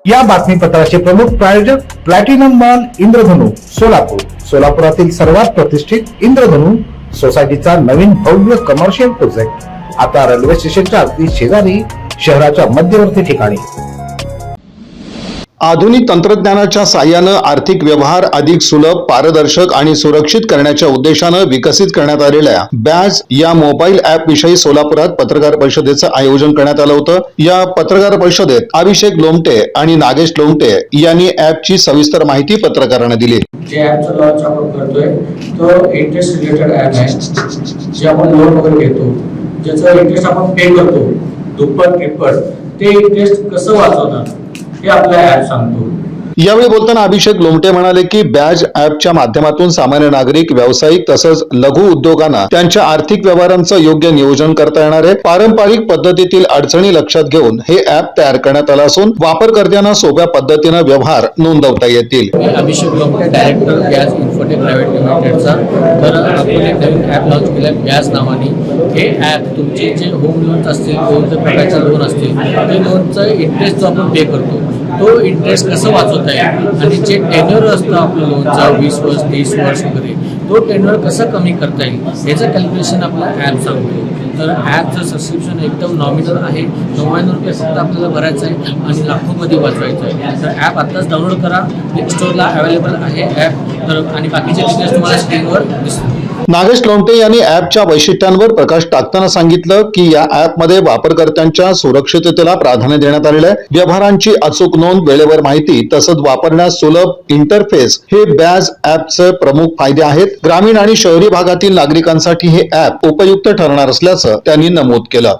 या बातमीपत्राचे प्रमुख प्रायोजक प्लॅटिनम मॉल इंद्रधनु सोलापूर. सोलापुरातील सर्वात प्रतिष्ठित इंद्रधनु सोसायटीचा नवीन भव्य कमर्शियल प्रोजेक्ट आता रेल्वे स्टेशनच्या अगदी शेजारी शहराच्या मध्यवर्ती ठिकाणी. आधुनिक तंत्रज्ञानाच्या साहाय्याने आर्थिक व्यवहार अधिक सुलभ, पारदर्शक आणि सुरक्षित करण्याच्या उद्देशाने विकसित करण्यात आलेल्या बॅज या मोबाईल ॲप विषयी सोलापुरात पत्रकार परिषदेचं आयोजन करण्यात आलं होतं. या पत्रकार परिषदेत अभिषेक लोमटे आणि नागेश लोमटे यांनी ॲपची सविस्तर माहिती पत्रकारांना दिली. जे ॲपचं लॉन्च आपण करतोय तो इंटरेस्ट रिलेटेड ॲप आहे. जे आपण लोन वगैरे घेतो, ज्याचं इंटरेस्ट आपण पे करतो दुप्पट तिप्पट, ते इंटरेस्ट कसं वाचवणार हे आपला ॲप सांगतो. यावेळी बोलताना अभिषेक लोमटे म्हणाले की बॅज ॲपच्या माध्यमातून सामान्य नागरिक, व्यावसायिक तसंच लघु उद्योगांना त्यांच्या आर्थिक व्यवहारांचं योग्य नियोजन करता येणार आहे. पारंपरिक पद्धतीतील अडचणी लक्षात घेऊन हे ॲप तयार करण्यात आलं असून वापरकर्त्यांना सोप्या पद्धतीने व्यवहार नोंदवता येतील. Abhishek Lomte, director Badge Infotech private लिमिटेडचा. तर आपण एक नवीन ॲप लॉन्च केलं बॅज नावाने. हे ॲप तुमचे जे होम लोन्स असतील, कोणत्या प्रकारचे लोन असतील, ते लोनचं इंटरेस्ट जो आपण पे करतो तो इंटरेस्ट कसं वाचवता येईल आणि जे टेन्युअर असतं आपलं लोनचं 20 वर्ष 30 वर्ष वगैरे, तो टेन्युअर कसं कमी करता येईल याचं कॅल्क्युलेशन आपला ॲप सांगतो. तर ॲपचं सबस्क्रिप्शन एकदम नॉमिनल आहे. 99 रुपये फक्त आपल्याला भरायचं आहे आणि लाखोमध्ये वाचवायचं आहे. तर ॲप आत्ताच डाउनलोड करा. प्ले स्टोअरला अवेलेबल आहे ॲप. तर आणि बाकीचे डिटेल्स तुम्हाला स्क्रीनवर दिसतील. नागेश लोमटे यांनी ॲपच्या वैशिष्ट्यांवर प्रकाश टाकताना सांगितलं की या ॲपमध्ये वापरकर्त्यांच्या सुरक्षिततेला प्राधान्य देण्यात आलेलं आहे. व्यवहारांची अचूक नोंद, वेळेवर माहिती तसंच वापरण्यास सुलभ इंटरफेस हे बॅज ॲपचे प्रमुख फायदे आहेत. ग्रामीण आणि शहरी भागातील नागरिकांसाठी हे ॲप उपयुक्त ठरणार असल्याचं त्यांनी नमूद केलं.